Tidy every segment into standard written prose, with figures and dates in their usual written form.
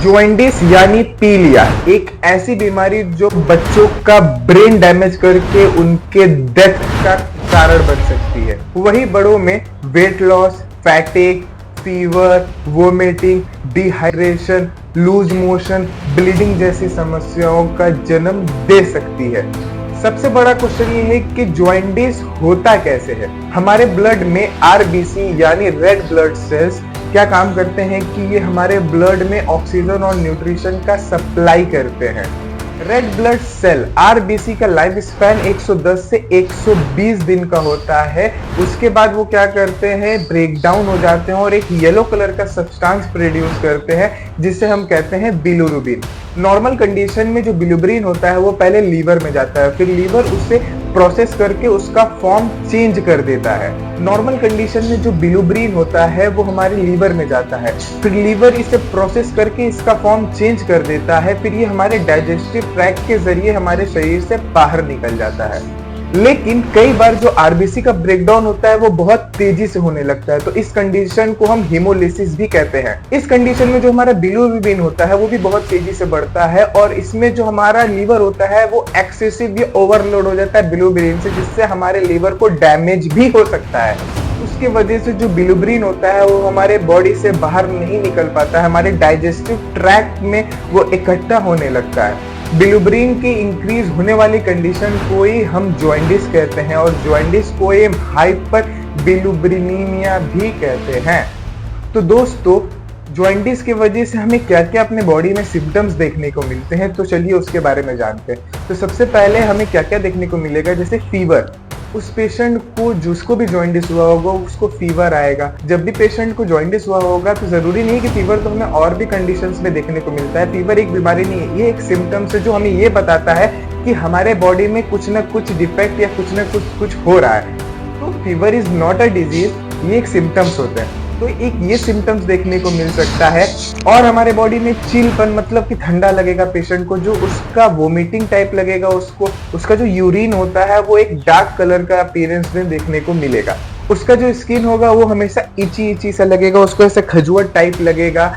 Jaundice यानी पीलिया एक ऐसी बीमारी जो बच्चों का ब्रेन डैमेज करके उनके डेथ का कारण बन सकती है। वही बड़ों में weight loss, fatigue, fever, vomiting, dehydration, loose motion, bleeding जैसी समस्याओं का जन्म दे सकती है। सबसे बड़ा क्वेश्चन ये है कि जॉइंडिस होता कैसे है। हमारे ब्लड में आरबीसी यानी रेड ब्लड सेल्स क्या काम करते हैं कि ये हमारे ब्लड में ऑक्सीजन और न्यूट्रिशन का सप्लाई करते हैं। रेड ब्लड सेल आरबीसी का लाइफ स्पैन 110 से 120 दिन का होता है। उसके बाद वो क्या करते हैं, ब्रेक डाउन हो जाते हैं और एक येलो कलर का सब्सटेंस प्रोड्यूस करते हैं जिसे हम कहते हैं बिलिरुबिन। नॉर्मल कंडीशन में जो बिलिरुबिन होता है वो पहले लीवर में जाता है, फिर लीवर उसे प्रोसेस करके उसका फॉर्म चेंज कर देता है। नॉर्मल कंडीशन में जो बिलिरुबिन होता है वो हमारे लीवर में जाता है, फिर लीवर इसे प्रोसेस करके इसका फॉर्म चेंज कर देता है, फिर ये हमारे डाइजेस्टिव ट्रैक्ट के जरिए हमारे शरीर से बाहर निकल जाता है। लेकिन कई बार जो आरबीसी का ब्रेकडाउन होता है वो बहुत तेजी से होने लगता है, तो इस कंडीशन को हम हीमोलिसिस भी कहते हैं। इस कंडीशन में जो हमारा बिलिरुबिन होता है वो भी बहुत तेजी से बढ़ता है और इसमें जो हमारा लीवर होता है वो एक्सेसिव या ओवरलोड हो जाता है बिलिरुबिन से, जिससे हमारे लीवर को डैमेज भी हो सकता है। उसकी वजह से जो बिलिरुबिन होता है वो हमारे बॉडी से बाहर नहीं निकल पाता है, हमारे डाइजेस्टिव ट्रैक्ट में वो इकट्ठा होने लगता है। बिलिरुबिन की इंक्रीज होने वाली कंडीशन को ही हम जॉइंडिस कहते हैं और जॉइंडिस को हम हाइपर बिलिरुबिनीमिया भी कहते हैं। तो दोस्तों, जॉइंडिस की वजह से हमें क्या क्या अपने बॉडी में सिम्टम्स देखने को मिलते हैं, तो चलिए उसके बारे में जानते हैं। तो सबसे पहले हमें क्या क्या देखने को मिलेगा, जैसे फीवर। उस पेशेंट को जिसको भी जॉइंडिस हुआ होगा उसको फीवर आएगा। जब भी पेशेंट को जॉइंडिस हुआ होगा तो जरूरी नहीं है कि फीवर तो हमें और भी कंडीशंस में देखने को मिलता है। फीवर एक बीमारी नहीं है, ये एक सिम्टम्स है जो हमें ये बताता है कि हमारे बॉडी में कुछ ना कुछ डिफेक्ट या कुछ ना कुछ हो रहा है। तो fever is not a disease, ये एक सिम्टम्स होते हैं। तो एक ये सिम्टम्स देखने को मिल सकता है। और हमारे बॉडी में चिलपन, मतलब कि ठंडा लगेगा पेशेंट को, जो उसका वोमिटिंग टाइप लगेगा, उसको उसका जो यूरिन होता है वो एक डार्क कलर का अपीयरेंस में देखने को मिलेगा। उसका जो स्किन होगा वो हमेशा इची सा लगेगा, उसको ऐसा खजूर टाइप लगेगा।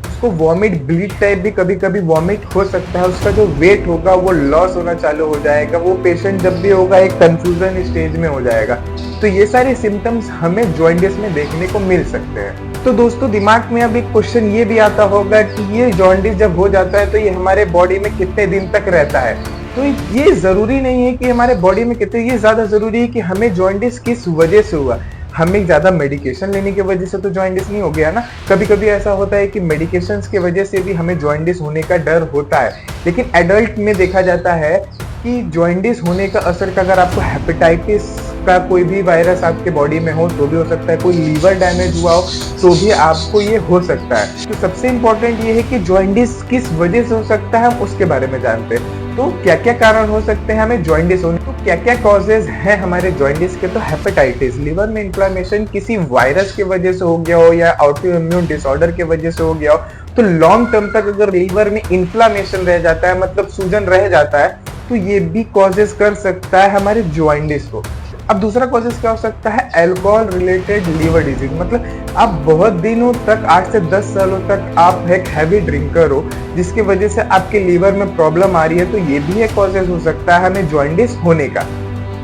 उसको वॉमिट, ब्लीड टाइप भी कभी कभी वॉमिट हो सकता है। उसका जो वेट होगा वो लॉस होना चालू हो जाएगा। वो पेशेंट जब भी होगा एक कंफ्यूजन स्टेज में हो जाएगा। तो ये सारे सिम्टम्स हमें जॉइंडिस में देखने को मिल सकते हैं। तो दोस्तों, दिमाग में अब एक क्वेश्चन ये भी आता होगा कि ये जॉइंडिस जब हो जाता है तो ये हमारे बॉडी में कितने दिन तक रहता है। तो ये जरूरी नहीं है कि हमारे बॉडी में कितने, ये ज्यादा जरूरी है कि हमें जॉइंडिस किस वजह से हुआ। हमें ज्यादा मेडिकेशन लेने की वजह से तो जॉइंडिस नहीं हो गया ना। कभी कभी ऐसा होता है कि मेडिकेशंस की वजह से भी हमें जॉइंडिस होने का डर होता है। लेकिन एडल्ट में देखा जाता है कि जॉइंडिस होने का असर का, अगर आपको हेपेटाइटिस का कोई भी वायरस आपके बॉडी में हो तो भी हो सकता है, कोई लीवर डैमेज हुआ हो तो भी आपको ये हो सकता है। तो सबसे इंपॉर्टेंट ये है कि जॉइंडिस किस वजह से हो सकता है, हम उसके बारे में जानते हैं। तो क्या क्या कारण हो सकते हैं हमें जॉइंडिस होने, तो क्या क्या कॉजेज हैं हमारे जॉइंडिस के। तो हेपेटाइटिस, लीवर में इन्फ्लेमेशन किसी वायरस की वजह से हो गया हो या ऑटो इम्यून डिसऑर्डर की वजह से हो गया हो, तो लॉन्ग टर्म तक अगर लीवर में इन्फ्लेमेशन रह जाता है, मतलब सूजन रह जाता है, तो ये भी कॉजेज कर सकता है हमारे जॉइंडिस को। अब दूसरा कॉजेज क्या हो सकता है, अल्कोहल रिलेटेड लीवर डिजीज, मतलब आप बहुत दिनों तक, 8 से 10 सालों तक आप एक हैवी ड्रिंकर हो जिसकी वजह से आपके लीवर में प्रॉब्लम आ रही है, तो ये भी एक कॉजेज हो सकता है हमें जॉइंडिस होने का।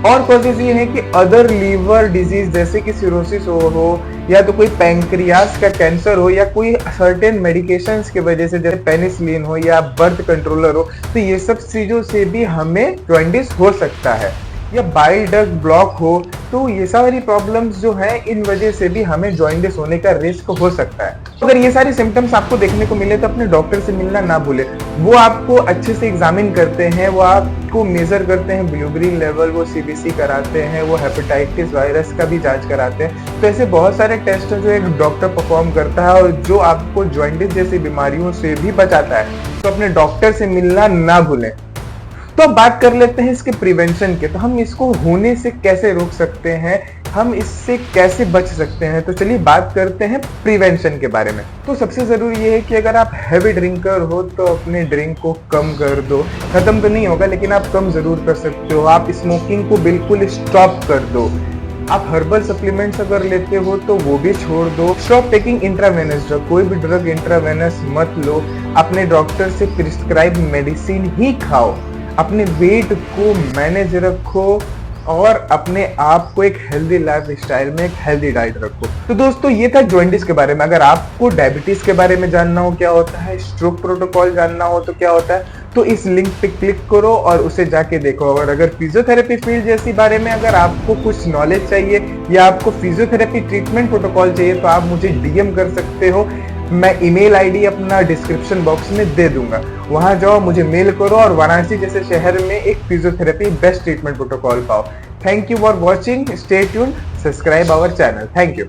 और कॉजेज ये है कि अदर लीवर डिजीज जैसे कि सिरोसिस हो या तो कोई पैंक्रियास का कैंसर हो या कोई सर्टेन मेडिकेशंस की वजह से, जैसे पेनिसिलिन हो या बर्थ कंट्रोलर हो, तो ये सब चीजों से भी हमें जॉइंडिस हो सकता है। या बाइल डक्ट ब्लॉक हो, तो ये सारी प्रॉब्लम्स जो हैं इन वजह से भी हमें जॉइंडिस होने का रिस्क हो सकता है। अगर ये सारे सिम्टम्स आपको देखने को मिले तो अपने डॉक्टर से मिलना ना भूले। वो आपको अच्छे से एग्जामिन करते हैं, वो आपको मेजर करते हैं बिलिरुबिन लेवल, वो सीबीसी कराते हैं, वो हेपेटाइटिस वायरस का भी जांच कराते हैं। तो ऐसे बहुत सारे टेस्ट जो एक डॉक्टर परफॉर्म करता है और जो आपको जॉइंडिस जैसी बीमारियों से भी बचाता है। तो अपने डॉक्टर से मिलना ना भूलें। तो अब बात कर लेते हैं इसके प्रिवेंशन के। तो हम इसको होने से कैसे रोक सकते हैं, हम इससे कैसे बच सकते हैं। तो चलिए बात करते हैं प्रिवेंशन के बारे में। तो सबसे जरूरी ये है कि अगर आप हैवी ड्रिंकर हो तो अपने ड्रिंक को कम कर दो। खत्म तो नहीं होगा लेकिन आप कम जरूर कर सकते हो। आप स्मोकिंग को बिल्कुल स्टॉप कर दो। आप हर्बल सप्लीमेंट्स अगर लेते हो तो वो भी छोड़ दो। स्टॉप टेकिंग इंट्रावेनस ड्रग, कोई भी ड्रग इंट्रावेनस मत लो, अपने डॉक्टर से प्रिस्क्राइब मेडिसिन ही खाओ। अपने वेट को मैनेज रखो और अपने आप को एक हेल्दी लाइफ स्टाइल में एक हेल्दी डाइट रखो। तो दोस्तों ये था जॉइंटिस के बारे में। अगर आपको डायबिटीज के बारे में जानना हो क्या होता है, स्ट्रोक प्रोटोकॉल जानना हो तो क्या होता है, तो इस लिंक पे क्लिक करो और उसे जाके देखो। और अगर फिजियोथेरेपी फील्ड जैसी बारे में अगर आपको कुछ नॉलेज चाहिए या आपको फिजियोथेरेपी ट्रीटमेंट प्रोटोकॉल चाहिए तो आप मुझे डीएम कर सकते हो। मैं ईमेल आईडी अपना डिस्क्रिप्शन बॉक्स में दे दूंगा, वहां जाओ, मुझे मेल करो और वाराणसी जैसे शहर में एक फिजियोथेरेपी बेस्ट ट्रीटमेंट प्रोटोकॉल पाओ। Thank you for watching, stay tuned, subscribe our channel. Thank you.